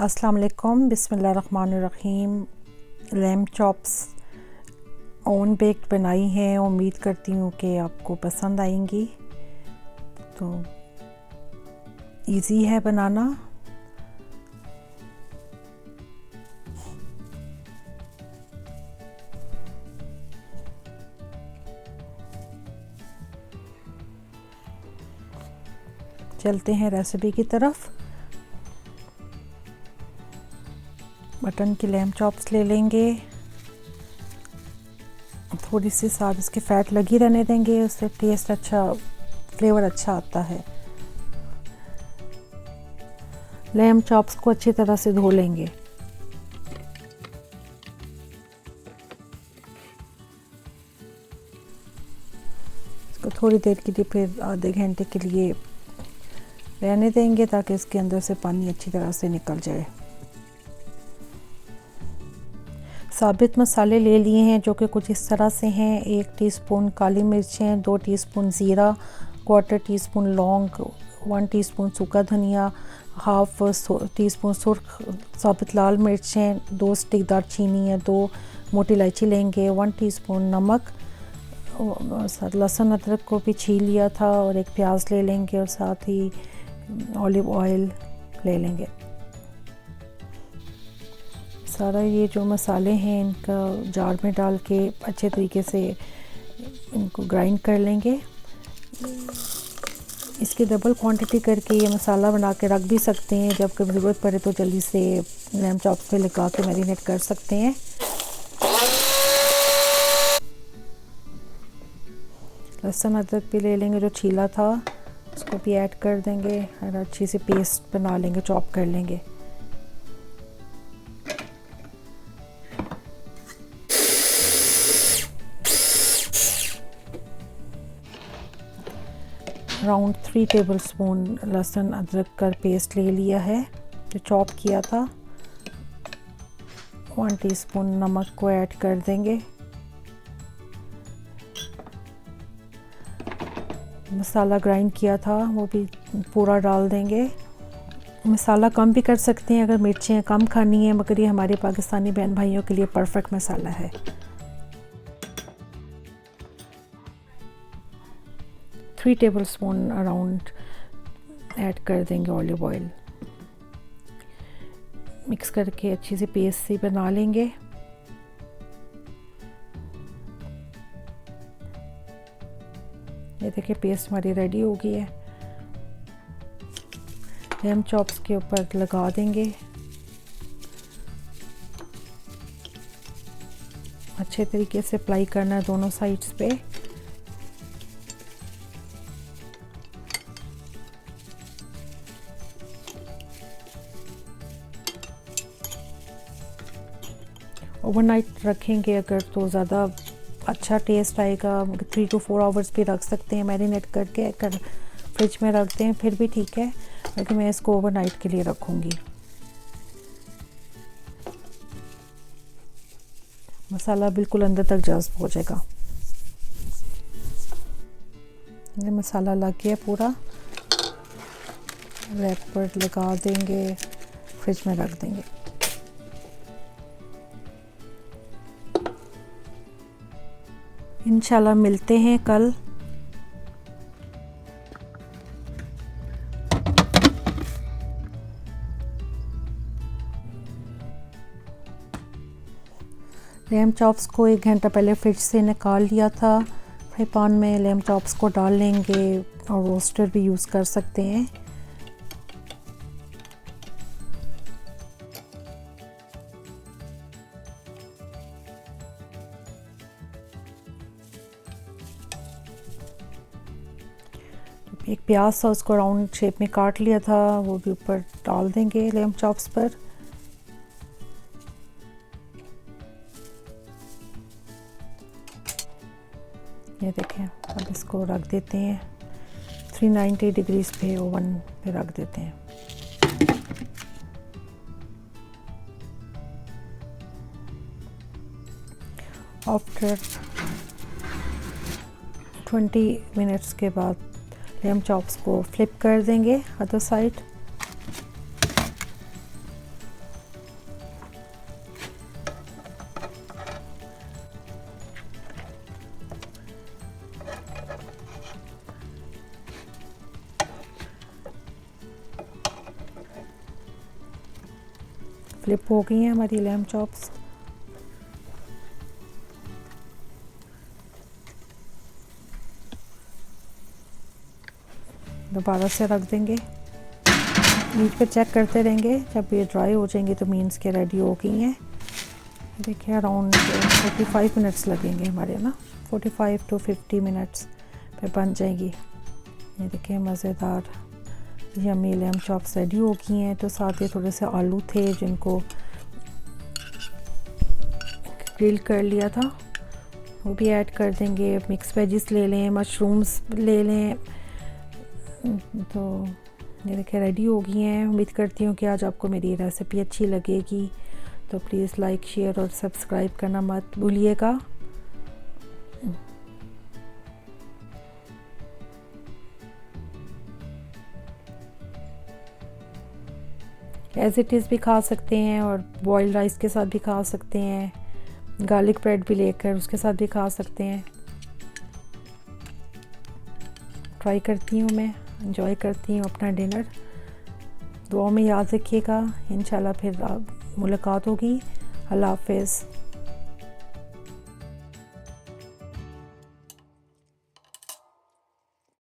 अस्सलाम वालेकुम, बिस्मिल्लाहिर्रहमानिर्रहीम। लैम्ब चॉप्स ओवन बेक्ड बनाई हैं। उम्मीद करती हूँ कि आपको पसंद आएंगी। तो इजी है बनाना। चलते हैं रेसिपी की तरफ। मटन की लैम्ब चॉप्स ले लेंगे। थोड़ी सी साथ इसके फैट लगी रहने देंगे, उससे टेस्ट अच्छा, फ्लेवर अच्छा आता है। लैम्ब चॉप्स को अच्छी तरह से धो लेंगे। इसको थोड़ी देर के लिए, फिर आधे घंटे के लिए रहने देंगे ताकि इसके अंदर से पानी अच्छी तरह से निकल जाए। साबित मसाले ले लिए हैं जो कि कुछ इस तरह से हैं। 1 टीस्पून काली मिर्चें, 2 टीस्पून ज़ीरा, 1/4 टीस्पून लौंग, 1 टीस्पून सूखा धनिया, 1/2 टीस्पून सुर्ख साबित लाल मिर्चें, 2 स्टिक दालचीनी है, 2 मोटी इलायची लेंगे, 1 टीस्पून नमक, लहसुन अदरक को भी छील लिया था, और 1 प्याज ले लेंगे, और साथ ही ऑलिव ऑयल ले लेंगे। सारा ये जो मसाले हैं इनका जार में डाल के अच्छे तरीके से इनको ग्राइंड कर लेंगे। इसकी डबल क्वांटिटी करके ये मसाला बना के रख भी सकते हैं, जब कभी ज़रूरत पड़े तो जल्दी से लैम्ब चॉप्स पे लगा के मैरिनेट कर सकते हैं। लहसुन अदरक भी ले लेंगे जो छीला था, उसको भी ऐड कर देंगे और अच्छी सी पेस्ट बना लेंगे, चॉप कर लेंगे। अराउंड 3 टेबलस्पून लहसुन अदरक का पेस्ट ले लिया है जो चॉप किया था। 1 टीस्पून नमक को ऐड कर देंगे। मसाला ग्राइंड किया था वो भी पूरा डाल देंगे। मसाला कम भी कर सकते हैं अगर मिर्चें कम खानी है, मगर ये हमारे पाकिस्तानी बहन भाइयों के लिए परफेक्ट मसाला है। 3 टेबलस्पून अराउंड ऐड कर देंगे ऑलिव ऑयल। मिक्स करके अच्छी सी पेस्ट सी बना लेंगे। ये देखिए पेस्ट हमारी रेडी हो गई है। लैम्ब चॉप्स के ऊपर लगा देंगे। अच्छे तरीके से अप्लाई करना है दोनों साइड्स पे। ओवरनाइट रखेंगे अगर तो ज़्यादा अच्छा टेस्ट आएगा। 3 to 4 आवर्स भी रख सकते हैं मैरिनेट करके। अगर फ्रिज में रखते हैं फिर भी ठीक है, लेकिन मैं इसको ओवरनाइट के लिए रखूँगी। मसाला बिल्कुल अंदर तक जज़्ब हो जाएगा। ये मसाला लग गया पूरा। रैपर लगा देंगे, फ्रिज में रख देंगे। इंशाल्लाह मिलते हैं कल। लैम्ब चॉप्स को 1 घंटा पहले फ्रिज से निकाल लिया था। फ्राई पैन में लैम्ब चॉप्स को डाल लेंगे, और रोस्टर भी यूज़ कर सकते हैं। एक प्याज था उसको राउंड शेप में काट लिया था, वो भी ऊपर डाल देंगे लैम्ब चॉप्स पर। ये देखें, अब इसको रख देते हैं 390 डिग्रीज पे ओवन पे रख देते हैं। आफ्टर 20 मिनट्स के बाद लैम्ब चॉप्स को फ्लिप कर देंगे अदर साइड। फ्लिप हो गई हैं हमारी लैम्ब चॉप्स। दोबारा से रख देंगे, बीच पे चेक करते रहेंगे। जब ये ड्राई हो जाएंगी तो मीन्स के रेडी हो गई हैं। देखिए अराउंड 45 मिनट्स लगेंगे हमारे ना, 45 to 50 मिनट्स पे बन जाएगी। ये देखिए मज़ेदार यम्मी लैम्ब चॉप्स रेडी हो गई हैं। तो साथ ही थोड़े से आलू थे जिनको ग्रिल कर लिया था, वो भी ऐड कर देंगे। मिक्स वेजिस ले लें, मशरूम्स ले लें। तो ये देखिए रेडी हो गई हैं। उम्मीद करती हूँ कि आज आपको मेरी रेसिपी अच्छी लगेगी। तो प्लीज़ लाइक, शेयर और सब्सक्राइब करना मत भूलिएगा। एज इट इज़ भी खा सकते हैं और बॉइल्ड राइस के साथ भी खा सकते हैं। गार्लिक ब्रेड भी लेकर उसके साथ भी खा सकते हैं। ट्राई करती हूँ मैं, एंजॉय करती हूँ अपना डिनर। दुआ में याद रखिएगा। इंशाल्लाह फिर मुलाकात होगी। अल्लाह हाफ़िज़।